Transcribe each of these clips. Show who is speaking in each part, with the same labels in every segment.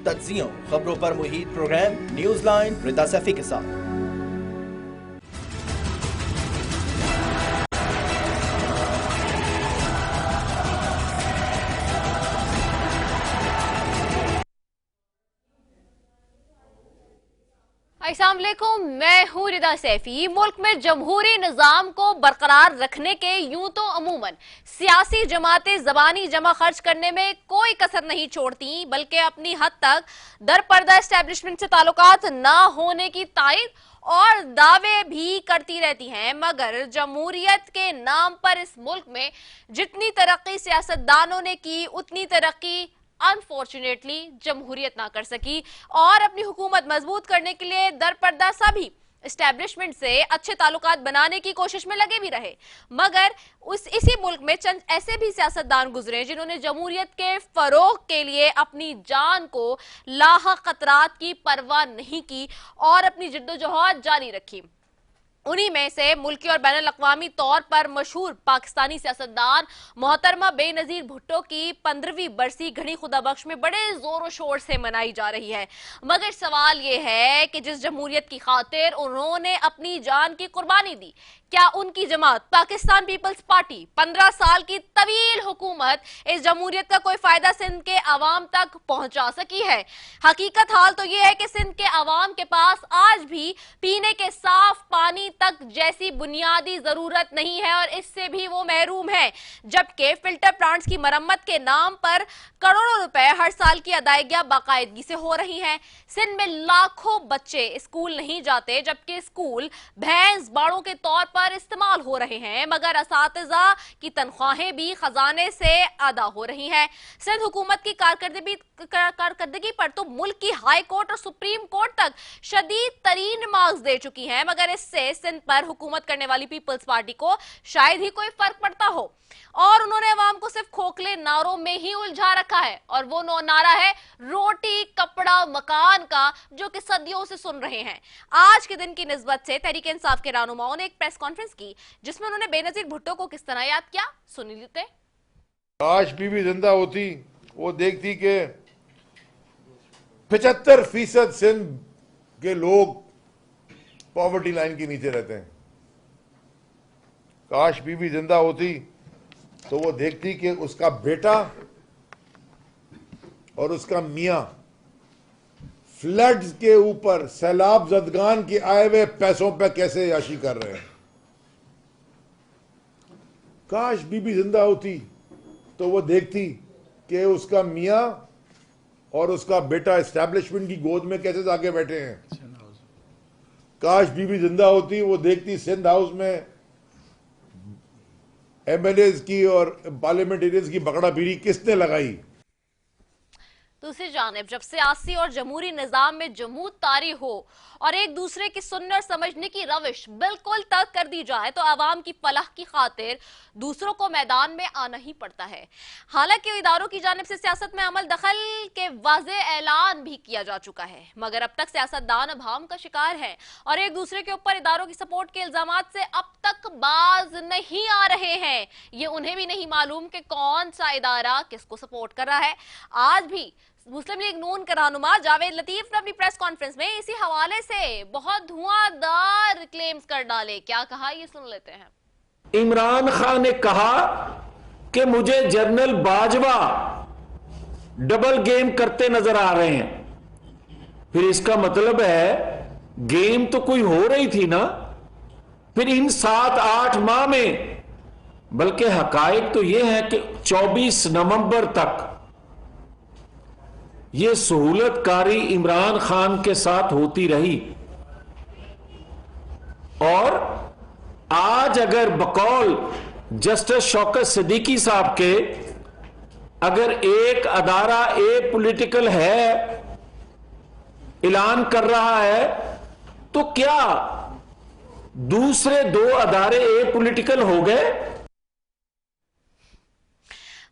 Speaker 1: تجزیوں خبروں پر محیط programme news line رضا سیفی کے ساتھ۔
Speaker 2: السلام علیکم، میں ہوں رضا سیفی۔ ملک میں جمہوری نظام کو برقرار رکھنے کے یوں تو عموماً سیاسی جماعتیں زبانی جمع خرچ کرنے میں کوئی کسر نہیں چھوڑتی، بلکہ اپنی حد تک درپردہ اسٹیبلشمنٹ سے تعلقات نہ ہونے کی تائید اور دعوے بھی کرتی رہتی ہیں، مگر جمہوریت کے نام پر اس ملک میں جتنی ترقی سیاستدانوں نے کی اتنی ترقی انفارچونیٹلی جمہوریت نہ کر سکی، اور اپنی حکومت مضبوط کرنے کے لیے درپردہ سبھی اسٹیبلشمنٹ سے اچھے تعلقات بنانے کی کوشش میں لگے بھی رہے، مگر اسی ملک میں چند ایسے بھی سیاستدان گزرے جنہوں نے جمہوریت کے فروغ کے لیے اپنی جان کو لاحق خطرات کی پرواہ نہیں کی اور اپنی جدوجہد جاری رکھی۔ انہی میں سے ملکی اور بین الاقوامی طور پر مشہور پاکستانی سیاستدان محترمہ بے نظیر بھٹو کی 15ویں برسی گھڑی خدا بخش میں بڑے زور و شور سے منائی جا رہی ہے، مگر سوال یہ ہے کہ جس جمہوریت کی خاطر انہوں نے اپنی جان کی قربانی دی، کیا ان کی جماعت پاکستان پیپلز پارٹی 15 سال کی طویل حکومت اس جمہوریت کا کوئی فائدہ سندھ کے عوام تک پہنچا سکی ہے؟ حقیقت حال تو یہ ہے کہ سندھ کے عوام کے پاس آج بھی پینے کے صاف پانی تک جیسی بنیادی ضرورت نہیں ہے، اور اس سے بھی وہ محروم ہے، جبکہ فلٹر پلانٹس کی مرمت کے نام پر کروڑوں روپے ہر سال کی ادائیگیاں باقاعدگی سے ہو رہی ہیں۔ سندھ میں لاکھوں بچے اسکول نہیں جاتے، جبکہ اسکول بھینس باڑوں کے طور پر استعمال ہو رہے ہیں، مگر اساتذہ کی تنخواہیں بھی خزانے سے ادا ہو رہی ہیں۔ سندھ حکومت کی کارکردگی پر تو ملک کی ہائی کورٹ اور سپریم کورٹ تک شدید ترین مارکس دے چکی ہیں، مگر اس سے سندھ پر حکومت کرنے والی پیپلز پارٹی کو شاید ہی کوئی فرق پڑتا ہو، اور انہوں نے عوام کو صرف کھوکھلے نعروں میں ہی الجھا رکھا ہے، اور وہ نعرہ ہے روٹی کپڑا مکان کا، جو کہ صدیوں سے سن رہے ہیں۔ آج کے دن کی نسبت سے تحریک انصاف کے رہنماؤں نے ایک پریس کانفرنس کی جس میں انہوں نے بے نظیر بھٹو کو کس طرح یاد کیا، سنی لیتے۔
Speaker 3: کاش بی بی زندہ ہوتی، وہ دیکھتی کہ 75% سندھ کے لوگ پاورٹی لائن کے نیچے رہتے ہیں۔ کاش بی بی زندہ ہوتی تو وہ دیکھتی کہ اس کا بیٹا اور اس کا میاں فلڈز کے اوپر سیلاب زدگان کے آئے ہوئے پیسوں پہ کیسے عیاشی کر رہے ہیں۔ کاش بی بی زندہ ہوتی تو وہ دیکھتی کہ اس کا میاں اور اس کا بیٹا اسٹیبلشمنٹ کی گود میں کیسے جا کے بیٹھے ہیں۔ کاش بی بی زندہ ہوتی، وہ دیکھتی سندھ ہاؤس میں ایم ایل ایز کی اور پارلیمنٹیرینز کی بکڑا بھیڑی کس نے لگائی۔
Speaker 2: دوسری جانب جب سیاسی اور جمہوری نظام میں جمود طاری ہو اور ایک دوسرے کی سننے اور سمجھنے کی روش بالکل ترک کر دی جائے تو عوام کی فلاح کی خاطر دوسروں کو میدان میں آنا ہی پڑتا ہے۔ حالانکہ اداروں کی جانب سے سیاست میں عمل دخل کے واضح اعلان بھی کیا جا چکا ہے، مگر اب تک سیاستدان ابہام کا شکار ہیں اور ایک دوسرے کے اوپر اداروں کی سپورٹ کے الزامات سے اب تک باز نہیں آ رہے ہیں۔ یہ انہیں بھی نہیں معلوم کہ کون سا ادارہ کس کو سپورٹ کر رہا ہے۔ آج بھی مسلم لیگ نون کے رہنما جاوید لطیف نے اپنی پریس کانفرنس میں اسی حوالے سے بہت دھواں دار کلیمز کر ڈالے۔ کیا کہا یہ سن لیتے ہیں۔
Speaker 4: عمران خان نے کہا کہ مجھے جنرل باجوہ ڈبل گیم کرتے نظر آ رہے ہیں، پھر اس کا مطلب ہے گیم تو کوئی ہو رہی تھی نا۔ پھر ان 7-8 ماہ میں، بلکہ حقائق تو یہ ہے کہ 24 نومبر تک یہ سہولت کاری عمران خان کے ساتھ ہوتی رہی، اور آج اگر بقول جسٹس شوکت صدیقی صاحب کے اگر ایک ادارہ اے پولیٹیکل ہے اعلان کر رہا ہے تو کیا دوسرے 2 ادارے اے پولیٹیکل ہو گئے؟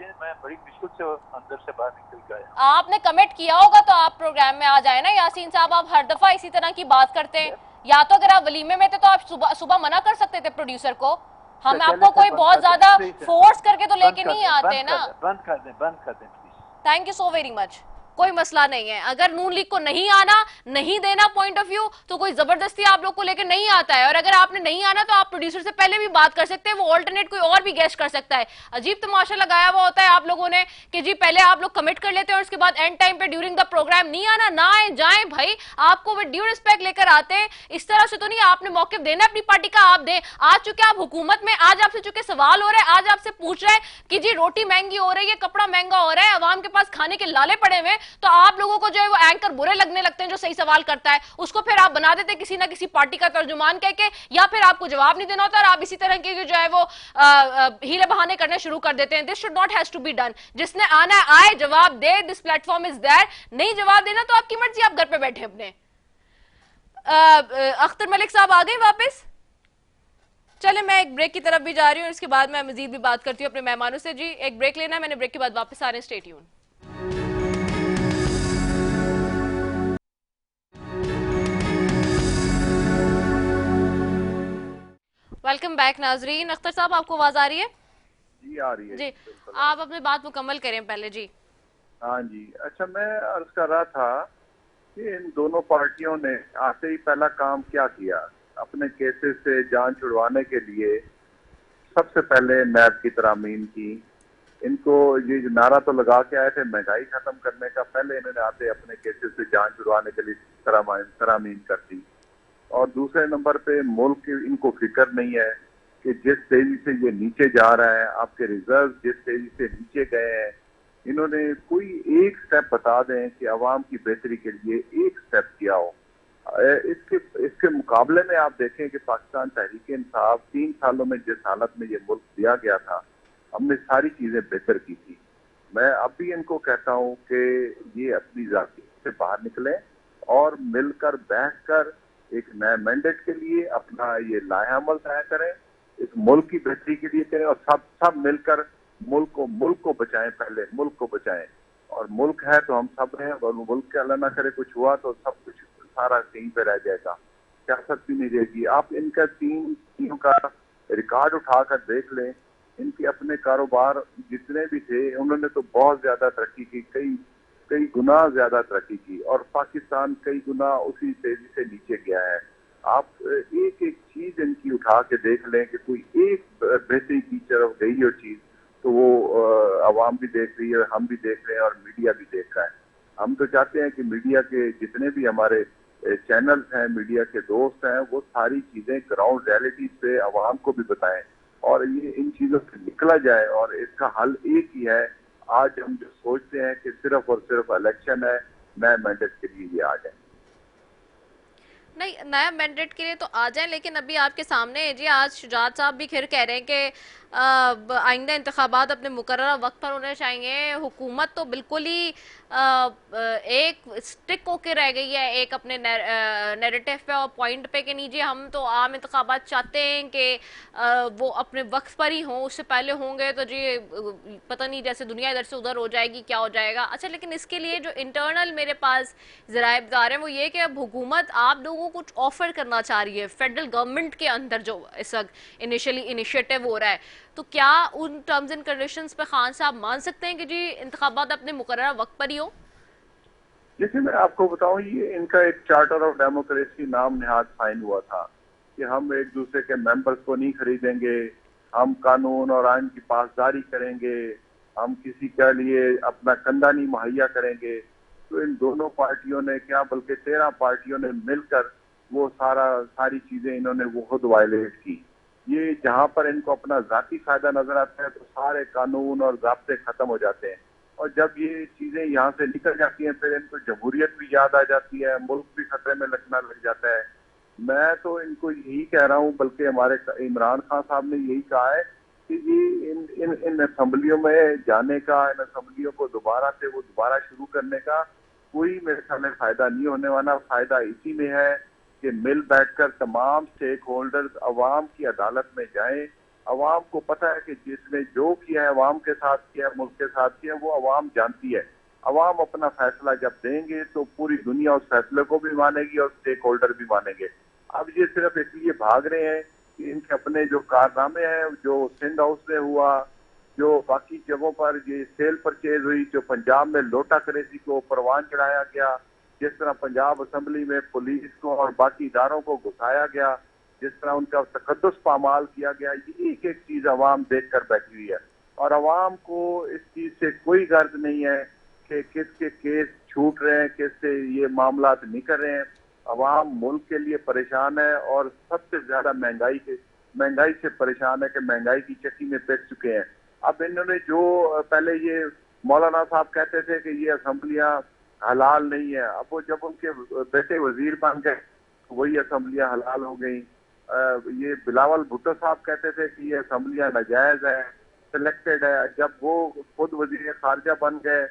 Speaker 5: باتیں میں بڑی مشکل سے اندر سے باہر نکل کے آیا.
Speaker 2: آپ نے کمٹ کیا ہوگا تو آپ پروگرام میں آ جائیں نا یاسین صاحب. آپ ہر دفعہ اسی طرح کی بات کرتے ہیں. یا تو اگر آپ ولیمے میں تھے تو آپ صبح منع کر سکتے تھے پروڈیوسر کو. ہم آپ کو کوئی بہت زیادہ فورس کر کے تو لے کے نہیں آتے نا.
Speaker 5: بند کر دیں please.
Speaker 2: Thank you so very much. کوئی مسئلہ نہیں ہے. اگر نون لیگ کو نہیں آنا, نہیں دینا پوائنٹ آف ویو, تو کوئی زبردستی آپ لوگ کو لے کے نہیں آتا ہے. اور اگر آپ نے نہیں آنا تو آپ پروڈیوسر سے پہلے بھی بات کر سکتے ہیں, وہ آلٹرنیٹ کوئی اور بھی گیسٹ کر سکتا ہے. عجیب تماشا لگایا ہوا ہوتا ہے آپ لوگوں نے کہ جی پہلے آپ لوگ کمٹ کر لیتے ہیں اور اس کے بعد اینڈ ٹائم پہ ڈیورنگ دا پروگرام نہیں آنا. نہ آئے جائیں بھائی, آپ کو وہ ڈیو ریسپیکٹ لے کر آتے ہیں. اس طرح سے تو نہیں. آپ نے موقف دینا اپنی پارٹی کا, آپ دیں. آج چکے آپ حکومت میں, آج آپ سے چکے سوال ہو رہے ہیں, آج آپ سے پوچھ رہے ہیں کہ جی روٹی مہنگی ہو رہی ہے, کپڑا مہنگا ہو رہا ہے, عوام کے پاس کھانے کے لالے پڑے ہوئے, تو آپ لوگوں کو جو ہے وہ اینکر برے لگنے لگتے ہیں جو صحیح سوال کرتا ہے. اس کو پھر آپ بنا دیتے کسی نہ کسی پارٹی کا ترجمان کہہ کے, یا پھر آپ کو جواب نہیں دینا ہوتا اور آپ اسی طرح کے جو ہے وہ ہیلے بہانے کرنے شروع کر دیتے ہیں. This should not has to be done. جس نے آنا ہے آئے, جواب دے. دس پلیٹ فارم از دیر. نہیں جواب دینا تو آپ کی مرضی, آپ گھر پہ بیٹھے اپنے. اختر ملک صاحب آ گئے واپس. چلے میں ایک بریک کی طرف بھی جا رہی ہوں, اس کے بعد میں مزید بھی بات کرتی ہوں اپنے مہمانوں سے. جی ایک بریک لینا ہے, میں نے بریک کے بعد واپس آ رہے ہیں. Stay tune. ویلکم بیک ناظرین. اختر صاحب آپ کو آواز آ رہی ہے؟
Speaker 6: جی آ رہی ہے.
Speaker 2: جی آپ اپنی بات مکمل کریں پہلے. جی
Speaker 6: ہاں جی. اچھا, میں عرض کر رہا تھا کہ ان دونوں پارٹیوں نے آتے ہی پہلا کام کیا کیا, اپنے کیسز سے جان چھڑوانے کے لیے سب سے پہلے نیب کی ترامیم کی. ان کو یہ نعرہ تو لگا کے آئے تھے مہنگائی ختم کرنے کا, پہلے انہوں نے آتے اپنے کیسز سے جان چھڑوانے کے لیے ترامیم کر دی. اور دوسرے نمبر پہ ملک ان کو فکر نہیں ہے کہ جس تیزی سے یہ نیچے جا رہا ہے, آپ کے ریزرو جس تیزی سے نیچے گئے ہیں, انہوں نے کوئی ایک سٹیپ بتا دیں کہ عوام کی بہتری کے لیے ایک سٹیپ کیا ہو. اس کے مقابلے میں آپ دیکھیں کہ پاکستان تحریک انصاف 3 سالوں میں جس حالت میں یہ ملک دیا گیا تھا, ہم نے ساری چیزیں بہتر کی تھی. میں اب بھی ان کو کہتا ہوں کہ یہ اپنی ذاتی سے باہر نکلیں اور مل کر بیٹھ کر ایک نئے مینڈیٹ کے لیے اپنا یہ لائحہ عمل طے کریں, اس ملک کی بہتری کے لیے کریں, اور سب مل کر ملک کو بچائیں. پہلے ملک کو بچائیں, اور ملک ہے تو ہم سب ہیں, اور ملک کے اللہ نہ کرے کچھ ہوا تو سب کچھ سارا کہیں پہ رہ جائے گا, سیاست بھی نہیں رہے گی. آپ ان کا تینوں کا ریکارڈ اٹھا کر دیکھ لیں. ان کے اپنے کاروبار جتنے بھی تھے انہوں نے تو بہت زیادہ ترقی کی, کئی گنا زیادہ ترقی کی, اور پاکستان کئی گنا اسی تیزی سے نیچے گیا ہے. آپ ایک چیز ان کی اٹھا کے دیکھ لیں کہ کوئی ایک بہتری کی طرف گئی ہو چیز, تو وہ عوام بھی دیکھ رہی ہے, ہم بھی دیکھ رہے ہیں, اور میڈیا بھی دیکھ رہا ہے. ہم تو چاہتے ہیں کہ میڈیا کے جتنے بھی ہمارے چینلز ہیں, میڈیا کے دوست ہیں, وہ ساری چیزیں گراؤنڈ ریئلٹیز پہ عوام کو بھی بتائیں, اور یہ ان چیزوں سے نکلا جائے. اور اس کا حل ایک ہی ہے. آج ہم جو سوچتے ہیں کہ صرف اور صرف الیکشن ہے, نئے مینڈیٹ کے لیے یہ آ جائیں.
Speaker 2: نہیں, نیا مینڈیٹ کے لیے تو آ جائیں, لیکن ابھی آپ کے سامنے ہے جی, آج شجاعت صاحب بھی پھر کہہ رہے ہیں کہ آئندہ انتخابات اپنے مقررہ وقت پر ہونے چاہیے. حکومت تو بالکل ہی ایک سٹک ہو کے رہ گئی ہے ایک اپنے نیریٹو پہ اور پوائنٹ پہ کہ نہیں جی ہم تو عام انتخابات چاہتے ہیں کہ وہ اپنے وقت پر ہی ہوں, اس سے پہلے ہوں گے تو جی پتہ نہیں جیسے دنیا ادھر سے ادھر ہو جائے گی, کیا ہو جائے گا. اچھا, لیکن اس کے لیے جو انٹرنل میرے پاس ذرائع ابدار ہیں وہ یہ کہ اب حکومت آپ لوگوں کو کچھ آفر کرنا چاہ رہی ہے فیڈرل گورنمنٹ کے اندر جو اس وقت انیشیٹو ہو رہا ہے. تو کیا ان ٹرمز اینڈ کنڈیشنز پہ خان صاحب مان سکتے ہیں کہ جی انتخابات اپنے مقررہ وقت پر ہی ہوں؟
Speaker 6: جیسے میں آپ کو بتاؤں, یہ ان کا ایک چارٹر آف ڈیموکریسی نام نہاد سائن ہوا تھا کہ ہم ایک دوسرے کے ممبرز کو نہیں خریدیں گے, ہم قانون اور آئین کی پاسداری کریں گے, ہم کسی کے لیے اپنا کندھا نہیں مہیا کریں گے. تو ان دونوں پارٹیوں نے کیا بلکہ 13 پارٹیوں نے مل کر وہ ساری چیزیں انہوں نے وہ خود وائلیٹ کی. یہ جہاں پر ان کو اپنا ذاتی فائدہ نظر آتا ہے تو سارے قانون اور ضابطے ختم ہو جاتے ہیں, اور جب یہ چیزیں یہاں سے نکل جاتی ہیں پھر ان کو جمہوریت بھی یاد آ جاتی ہے, ملک بھی خطرے میں لگنا لگ جاتا ہے. میں تو ان کو یہی کہہ رہا ہوں, بلکہ ہمارے عمران خان صاحب نے یہی کہا ہے کہ یہ ان اسمبلیوں میں جانے کا, ان اسمبلیوں کو دوبارہ شروع کرنے کا کوئی میرے خیال میں فائدہ نہیں ہونے والا. فائدہ اسی میں ہے کہ مل بیٹھ کر تمام سٹیک ہولڈرز عوام کی عدالت میں جائیں, عوام کو پتہ ہے کہ جس نے جو کیا ہے عوام کے ساتھ کیا ہے، ملک کے ساتھ کیا ہے، وہ عوام جانتی ہے. عوام اپنا فیصلہ جب دیں گے تو پوری دنیا اس فیصلے کو بھی مانے گی اور اسٹیک ہولڈر بھی مانیں گے. اب یہ صرف اس لیے بھاگ رہے ہیں کہ ان کے اپنے جو کارنامے ہیں، جو سندھ ہاؤس میں ہوا، جو باقی جگہوں پر یہ سیل پرچیز ہوئی، جو پنجاب میں لوٹا کریزی کو پروان چڑھایا گیا، جس طرح پنجاب اسمبلی میں پولیس کو اور باقی اداروں کو گھسایا گیا، جس طرح ان کا تقدس پامال کیا گیا، یہ ایک ایک چیز عوام دیکھ کر بیٹھی ہوئی ہے. اور عوام کو اس چیز سے کوئی غرض نہیں ہے کہ کس کے کیس چھوٹ رہے ہیں، کس سے یہ معاملات نہیں کر رہے ہیں. عوام ملک کے لیے پریشان ہے اور سب سے زیادہ مہنگائی سے پریشان ہے کہ مہنگائی کی چکی میں پھنس چکے ہیں. اب انہوں نے جو پہلے یہ مولانا صاحب کہتے تھے کہ یہ اسمبلیاں حلال نہیں ہیں، اب وہ جب ان کے بیٹے وزیر بن گئے وہی اسمبلیاں حلال ہو گئیں. یہ بلاول بھٹو صاحب کہتے تھے کہ یہ اسمبلیاں ناجائز ہیں، سلیکٹڈ ہے، جب وہ خود وزیر خارجہ بن گئے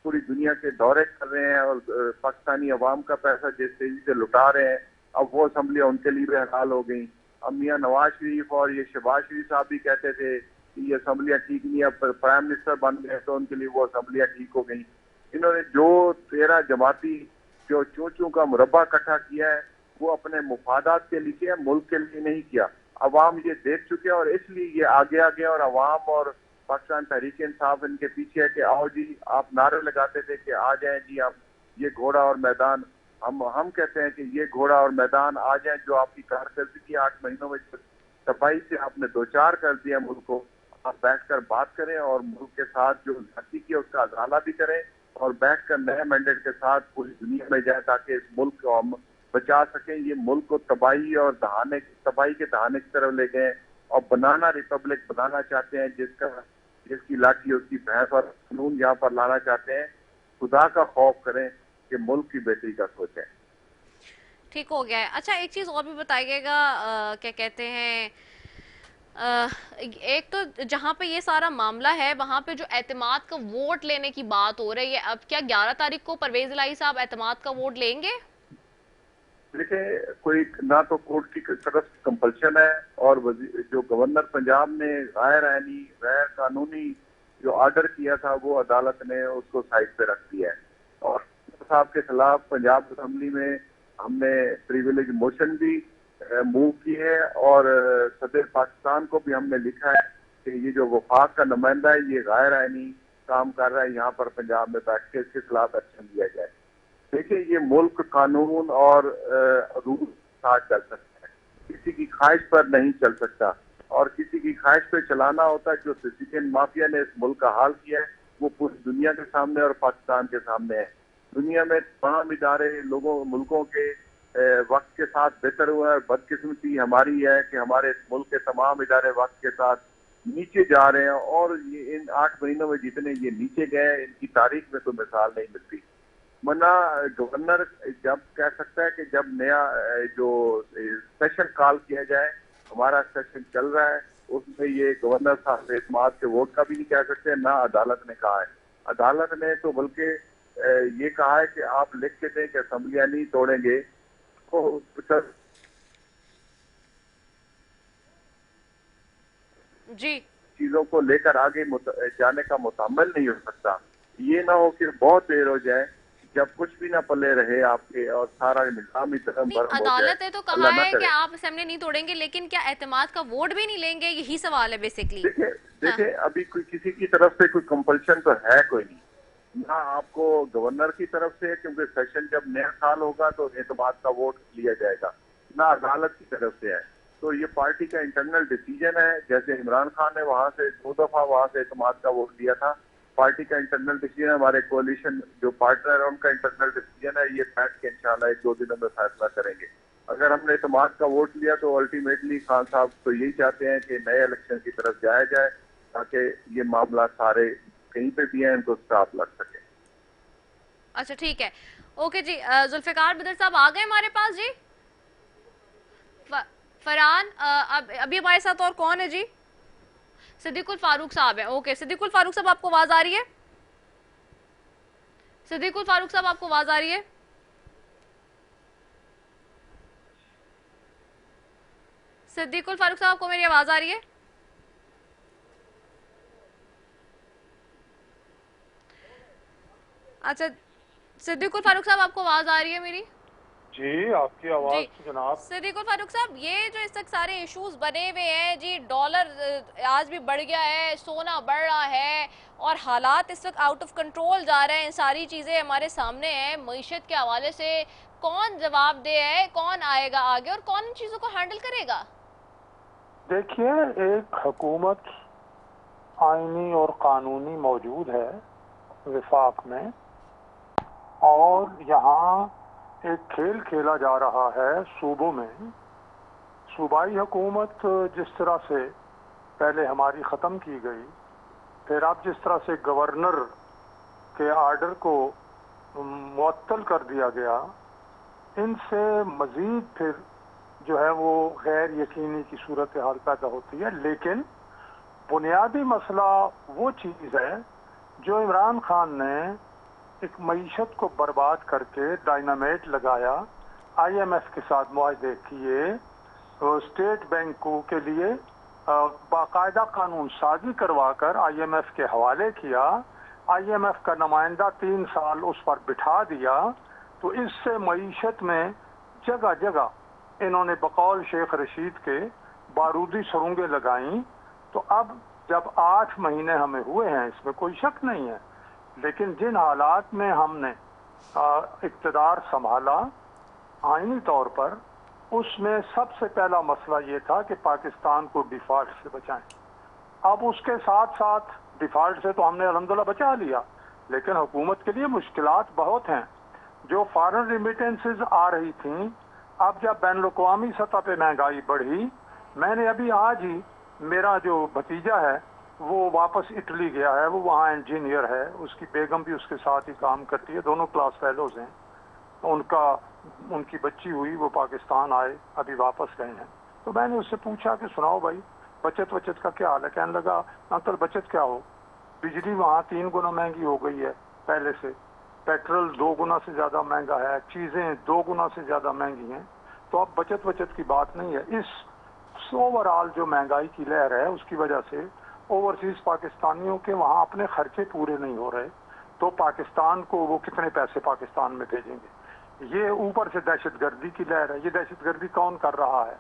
Speaker 6: پوری دنیا کے دورے کر رہے ہیں اور پاکستانی عوام کا پیسہ جس تیزی سے لٹا رہے ہیں، اب وہ اسمبلیاں ان کے لیے بھی حلال ہو گئیں. اب میاں نواز شریف اور یہ شہباز شریف صاحب بھی کہتے تھے کہ یہ اسمبلیاں ٹھیک نہیں، اب پرائم منسٹر بن گئے تو ان کے لیے وہ اسمبلیاں ٹھیک ہو گئیں. انہوں نے جو 13 جماعتی جو چوں کا مربع اکٹھا کیا ہے وہ اپنے مفادات کے لیے کیا، ملک کے لیے نہیں کیا. عوام یہ دیکھ چکے اور اس لیے یہ آگے آگے، اور عوام اور پاکستان تحریک انصاف ان کے پیچھے ہے کہ آؤ جی. آپ نعرے لگاتے تھے کہ آ جائیں جی ہم یہ گھوڑا اور میدان، ہم کہتے ہیں کہ یہ گھوڑا اور میدان آ جائیں. جو آپ کی کارکردگی 8 مہینوں میں صفائی سے آپ نے دوچار کر دیا ملک کو، آپ بیٹھ کر بات کریں اور ملک کے ساتھ جو زیادتی کی اس کا ازالہ بھی کریں اور بیٹھ کر نئے مینڈیٹ کے ساتھ پوری دنیا میں جائیں تاکہ اس ملک کو ہم بچا سکیں. یہ ملک کو تباہی اور تباہی کے دہانے کی طرف لے گئے اور بنانا ریپبلک بنانا چاہتے ہیں جس کی لاٹھی اس کی بھینس اور قانون یہاں پر لانا چاہتے ہیں. خدا کا خوف کریں کہ ملک کی بیٹی کا سوچیں.
Speaker 2: ٹھیک ہو گیا ہے. اچھا ایک چیز اور بھی بتائیے گا، کیا کہتے ہیں، ایک تو جہاں پہ یہ سارا معاملہ ہے وہاں پہ جو اعتماد کا ووٹ لینے کی بات ہو رہی ہے، اب کیا 11 تاریخ کو پرویز الہی صاحب اعتماد کا ووٹ لیں گے؟
Speaker 6: دیکھیں کوئی نہ تو کورٹ کی طرف کمپلشن ہے، اور جو گورنر پنجاب نے غیر آئینی غیر قانونی جو آرڈر کیا تھا وہ عدالت نے اس کو سائڈ پہ رکھ دیا ہے. اور صاحب کے خلاف پنجاب اسمبلی میں ہم نے پریویلیج موشن بھی موو کی ہے اور صدر پاکستان کو بھی ہم نے لکھا ہے کہ یہ جو وفاق کا نمائندہ ہے یہ غیر آئینی کام کر رہا ہے یہاں پر پنجاب میں بیٹھ کے، اس کے خلاف ایکشن لیا جائے. دیکھیں یہ ملک قانون اور رول ساتھ چل سکتا ہے، کسی کی خواہش پر نہیں چل سکتا، اور کسی کی خواہش پہ چلانا ہوتا ہے. جو سیزین مافیا نے اس ملک کا حال کیا ہے وہ پوری دنیا کے سامنے اور پاکستان کے سامنے ہے. دنیا میں تمام ادارے ملکوں کے وقت کے ساتھ بہتر ہوا ہے. بدقسمتی ہماری ہے کہ ہمارے ملک کے تمام ادارے وقت کے ساتھ نیچے جا رہے ہیں، اور یہ ان 8 مہینوں میں جتنے یہ نیچے گئے ان کی تاریخ میں تو مثال نہیں ملتی. ورنہ گورنر جب کہہ سکتا ہے کہ جب نیا جو سیشن کال کیا جائے، ہمارا سیشن چل رہا ہے، اس میں یہ گورنر صاحب اعتماد کے ووٹ کا بھی نہیں کہہ سکتے، نہ عدالت نے کہا ہے. عدالت نے تو بلکہ یہ کہا ہے کہ آپ لکھ کے دیں کہ اسمبلیاں نہیں توڑیں گے،
Speaker 2: جی
Speaker 6: چیزوں کو لے کر آگے جانے کا متحمل نہیں ہو سکتا. یہ نہ ہو کہ بہت دیر ہو جائے جب کچھ بھی نہ پلے رہے آپ کے اور سارا نظام ہی برہم ہو جائے.
Speaker 2: عدالت نے تو کہا ہے کہ آپ اسمبلی نہیں توڑیں گے، لیکن کیا اعتماد کا ووٹ بھی نہیں لیں گے؟ یہی سوال ہے بیسیکلی.
Speaker 6: دیکھیں ابھی کوئی کسی کی طرف سے کوئی کمپلشن تو ہے کوئی نہیں، نہ آپ کو گورنر کی طرف سے، کیونکہ سیشن جب نیا سال ہوگا تو اعتماد کا ووٹ لیا جائے گا، نہ عدالت کی طرف سے ہے. تو یہ پارٹی کا انٹرنل ڈیسیجن ہے. جیسے عمران خان نے وہاں سے 2 دفعہ وہاں سے اعتماد کا ووٹ دیا تھا، پارٹی کا انٹرنل ڈیسیجن ہے. ہمارے کولیشن جو پارٹنر ہے ان کا انٹرنل ڈیسیجن ہے. یہ بیٹھ کے انشاءاللہ 1-2 دنوں میں فیصلہ کریں گے. اگر ہم نے اعتماد کا ووٹ لیا تو الٹیمیٹلی خان صاحب تو یہی چاہتے ہیں کہ نئے الیکشن کی طرف جایا جائے تاکہ یہ معاملہ سارے کہیں پہ بھی ہیں ان کو سٹاپ لگ سکے.
Speaker 2: اچھا ٹھیک ہے، اوکے جی. ذوالفقار بدر صاحب آ گئے ہمارے پاس جی. فرحان ابھی ہمارے ساتھ اور کون ہے جی؟ صدیق الفاروق صاحب ہیں. اوکے صدیق الفاروق صاحب آپ کو آواز آ رہی ہے؟ صدیق الفاروق صاحب آپ کو آواز آ رہی ہے؟ صدیق الفاروق صاحب آپ کو میری آواز آ رہی ہے؟ اچھا صدیق الفاروق صاحب آپ کو آواز آ رہی ہے میری؟
Speaker 5: جی آپ کی آواز جناب.
Speaker 2: صدیق الفاروق صاحب یہ جو اس تک سارے ایشوز بنے ہوئے ہیں جی، ڈالر آج بھی بڑھ گیا ہے، سونا بڑھ رہا ہے اور حالات اس وقت آؤٹ آف کنٹرول جا رہے ہیں، ساری چیزیں ہمارے سامنے ہیں، معیشت کے حوالے سے کون جواب دہ ہے، کون آئے گا آگے اور کون ان چیزوں کو ہینڈل کرے گا؟
Speaker 5: دیکھیے ایک حکومت آئینی اور قانونی موجود ہے وفاق میں، اور یہاں ایک کھیل کھیلا جا رہا ہے صوبوں میں. صوبائی حکومت جس طرح سے پہلے ہماری ختم کی گئی، پھر اب جس طرح سے گورنر کے آرڈر کو معطل کر دیا گیا، ان سے مزید پھر جو ہے وہ غیر یقینی کی صورتحال پیدا ہوتی ہے. لیکن بنیادی مسئلہ وہ چیز ہے جو عمران خان نے ایک معیشت کو برباد کر کے ڈائنامیٹ لگایا، آئی ایم ایف کے ساتھ معاہدے کیے، اسٹیٹ بینکوں کے لیے باقاعدہ قانون سازی کروا کر آئی ایم ایف کے حوالے کیا، آئی ایم ایف کا نمائندہ 3 سال اس پر بٹھا دیا. تو اس سے معیشت میں جگہ جگہ انہوں نے بقول شیخ رشید کے بارودی سرنگیں لگائیں. تو اب جب 8 مہینے ہمیں ہوئے ہیں، اس میں کوئی شک نہیں ہے، لیکن جن حالات میں ہم نے اقتدار سنبھالا آئینی طور پر، اس میں سب سے پہلا مسئلہ یہ تھا کہ پاکستان کو ڈیفالٹ سے بچائیں. اب اس کے ساتھ ساتھ ڈیفالٹ سے تو ہم نے الحمدللہ بچا لیا، لیکن حکومت کے لیے مشکلات بہت ہیں. جو فارن ریمیٹنسز آ رہی تھیں، اب جب بین الاقوامی سطح پہ مہنگائی بڑھی، میں نے ابھی آج ہی، میرا جو بھتیجا ہے وہ واپس اٹلی گیا ہے، وہ وہاں انجینئر ہے، اس کی بیگم بھی اس کے ساتھ ہی کام کرتی ہے، دونوں کلاس فیلوز ہیں. ان کی بچی ہوئی، وہ پاکستان آئے، ابھی واپس گئے ہیں. تو میں نے اس سے پوچھا کہ سناؤ بھائی بچت کا کیا حال ہے؟ کہنے لگا انکل بچت کیا ہو، بجلی وہاں 3 گنا مہنگی ہو گئی ہے پہلے سے، پیٹرول 2 گنا سے زیادہ مہنگا ہے، چیزیں 2 گنا سے زیادہ مہنگی ہیں. تو اب بچت کی بات نہیں ہے. اس اوور آل جو مہنگائی کی لہر ہے، اس کی وجہ سے اوورسیز پاکستانیوں کے وہاں اپنے خرچے پورے نہیں ہو رہے. تو پاکستان کو وہ کتنے پیسے پاکستان میں بھیجیں گے؟ یہ اوپر سے دہشت گردی کی لہر ہے. یہ دہشت گردی کون کر رہا ہے؟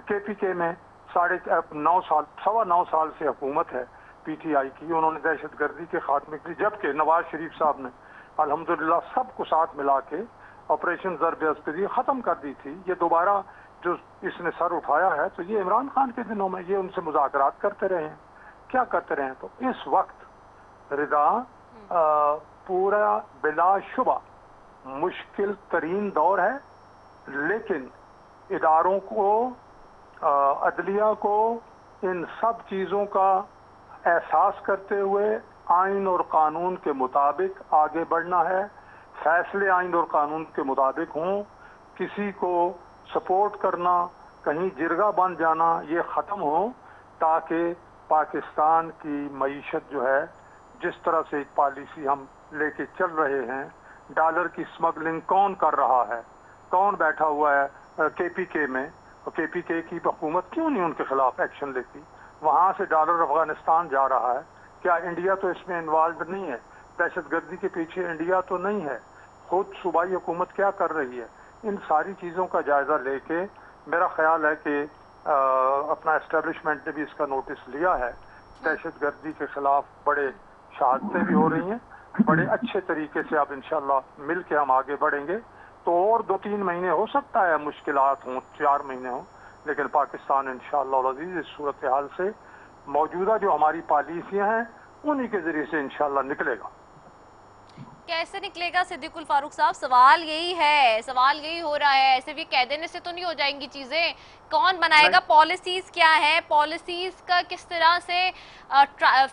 Speaker 5: کے پی کے میں 9.5 سال سے حکومت ہے پی ٹی آئی کی. انہوں نے دہشت گردی کے خاتمے کے لیے، جبکہ نواز شریف صاحب نے الحمدللہ سب کو ساتھ ملا کے آپریشن ضرب عسکری ختم کر دی تھی. یہ دوبارہ جو اس نے سر اٹھایا ہے، تو یہ عمران خان کے دنوں میں یہ ان سے مذاکرات کرتے رہے ہیں. کیا کرتے رہے ہیں؟ تو اس وقت رضا پورا بلا شبہ مشکل ترین دور ہے، لیکن اداروں کو، عدلیہ کو ان سب چیزوں کا احساس کرتے ہوئے آئین اور قانون کے مطابق آگے بڑھنا ہے. فیصلے آئین اور قانون کے مطابق ہوں. کسی کو سپورٹ کرنا، کہیں جرگہ بن جانا، یہ ختم ہو، تاکہ پاکستان کی معیشت جو ہے، جس طرح سے ایک پالیسی ہم لے کے چل رہے ہیں، ڈالر کی سمگلنگ کون کر رہا ہے؟ کون بیٹھا ہوا ہے کے پی کے میں؟ اور کے پی کے کی حکومت کیوں نہیں ان کے خلاف ایکشن لیتی؟ وہاں سے ڈالر افغانستان جا رہا ہے. کیا انڈیا تو اس میں انوالوڈ نہیں ہے؟ دہشت گردی کے پیچھے انڈیا تو نہیں ہے؟ خود صوبائی حکومت کیا کر رہی ہے؟ ان ساری چیزوں کا جائزہ لے کے میرا خیال ہے کہ اپنا اسٹیبلشمنٹ نے بھی اس کا نوٹس لیا ہے. دہشت گردی کے خلاف بڑے شہادتیں بھی ہو رہی ہیں. بڑے اچھے طریقے سے اب انشاءاللہ مل کے ہم آگے بڑھیں گے. تو اور 2-3 مہینے ہو سکتا ہے مشکلات ہوں، 4 مہینے ہوں، لیکن پاکستان انشاءاللہ العزیز اس صورتحال سے موجودہ جو ہماری پالیسیاں ہیں انہی کے ذریعے سے انشاءاللہ نکلے گا.
Speaker 2: کیسے نکلے گا صدیق الفاروق صاحب؟ سوال یہی ہے، سوال یہی ہو رہا ہے. ایسے بھی کہہ دینے سے تو نہیں ہو جائیں گی چیزیں. کون بنائے گا؟ پالیسیز کیا ہے؟ پالیسیز کا کس طرح سے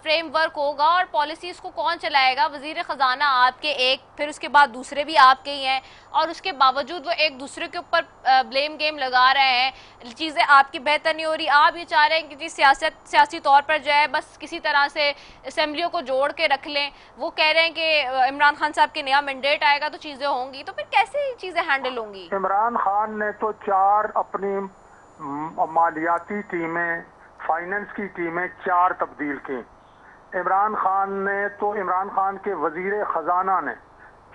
Speaker 2: فریم ورک ہوگا اور پالیسیز کو کون چلائے گا؟ وزیر خزانہ آپ کے ایک، پھر اس کے بعد دوسرے بھی آپ کے ہی ہیں، اور اس کے باوجود وہ ایک دوسرے کے اوپر بلیم گیم لگا رہے ہیں. چیزیں آپ کی بہتر نہیں ہو رہی. آپ یہ چاہ رہے ہیں کہ جی سیاسی طور پر جو ہے بس کسی طرح سے اسمبلیوں کو جوڑ کے رکھ لیں. وہ کہہ رہے ہیں کہ عمران خان صاحب کے نیا مینڈیٹ آئے گا تو چیزیں ہوں گی. تو پھر کیسے یہ چیزیں ہینڈل ہوں گی؟
Speaker 5: عمران خان نے تو 4 اپنی مالیاتی ٹیمیں، فائننس کی ٹیمیں 4 تبدیل کی. عمران خان کے وزیر خزانہ نے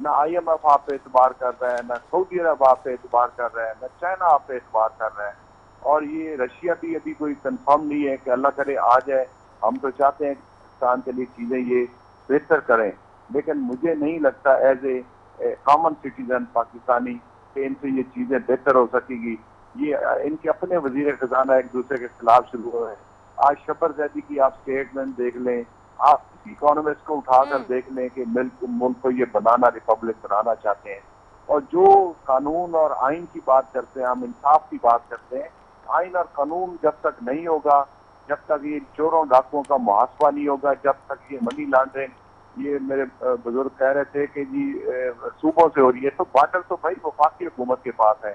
Speaker 6: نہ IMF آپ پہ اعتبار کر رہا ہے، نہ سعودی عرب آپ پہ اعتبار کر رہا ہے، نہ چائنا آپ پہ اعتبار کر رہا ہے، اور یہ رشیا بھی ابھی کوئی کنفرم نہیں ہے کہ اللہ کرے آ جائے. ہم تو چاہتے ہیں پاکستان کے لیے چیزیں یہ بہتر کریں، لیکن مجھے نہیں لگتا as a common citizen Pakistani کہ ان سے یہ چیزیں بہتر ہو سکے گی. یہ ان کے اپنے وزیر خزانہ ایک دوسرے کے خلاف شروع ہوئے ہیں. آج شبر زیدی کی آپ سٹیٹمنٹ دیکھ لیں، آپ کسی اکانومسٹ کو اٹھا کر دیکھ لیں کہ ملک کو یہ بنانا ریپبلک بنانا چاہتے ہیں. اور جو قانون اور آئین کی بات کرتے ہیں، ہم انصاف کی بات کرتے ہیں، آئین اور قانون جب تک نہیں ہوگا، جب تک یہ چوروں ڈاکوؤں کا محاسبہ نہیں ہوگا، جب تک یہ منی لانڈرنگ، یہ میرے بزرگ کہہ رہے تھے کہ جی صوبوں سے ہو رہی ہے، تو بارڈر تو بھائی وفاقی حکومت کے پاس ہے،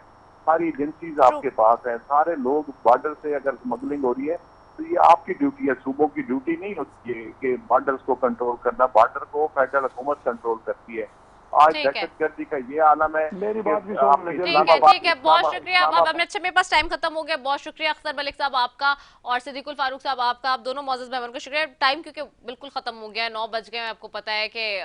Speaker 6: ساری ایجنسیز آپ کے پاس ہیں، سارے لوگ بارڈر سے اگر اسمگلنگ ہو رہی ہے تو یہ آپ کی ڈیوٹی ہے، صوبوں کی ڈیوٹی نہیں ہوتی ہے کہ بارڈرز کو کنٹرول کرنا. بارڈر کو فیڈرل حکومت کنٹرول کرتی ہے. آج دہشت گردی کا یہ عالم ہے.
Speaker 7: میری بات بھی
Speaker 2: ٹھیک ہے، بہت شکریہ. اچھا میرے پاس ٹائم ختم ہو گیا. بہت شکریہ اختر ملک صاحب آپ کا اور صدیق الفاروق صاحب آپ کا، آپ دونوں معزز مہمان کو شکریہ. ٹائم کیونکہ بالکل ختم ہو گیا ہے، 9 بج گئے ہیں. آپ کو پتا ہے کہ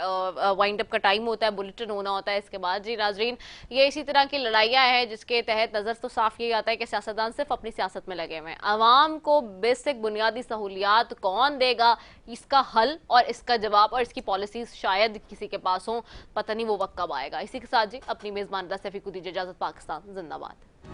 Speaker 2: وائنڈ اپ کا ٹائم ہوتا ہے، بلیٹن ہونا ہوتا ہے اس کے بعد. جی ناظرین، یہ اسی طرح کی لڑائیاں ہیں جس کے تحت نظر تو صاف یہی آتا ہے کہ سیاستدان صرف اپنی سیاست میں لگے ہوئے ہیں. عوام کو بیسک بنیادی سہولیات کون دے گا، اس کا حل اور اس کا جواب اور اس کی پالیسیز شاید کسی کے پاس ہوں. پتہ نہیں وہ وقت کب آئے گا. اسی کے ساتھ جی اپنی میزبان رضا سیفی کو دیجیے اجازت. پاکستان زندہ باد.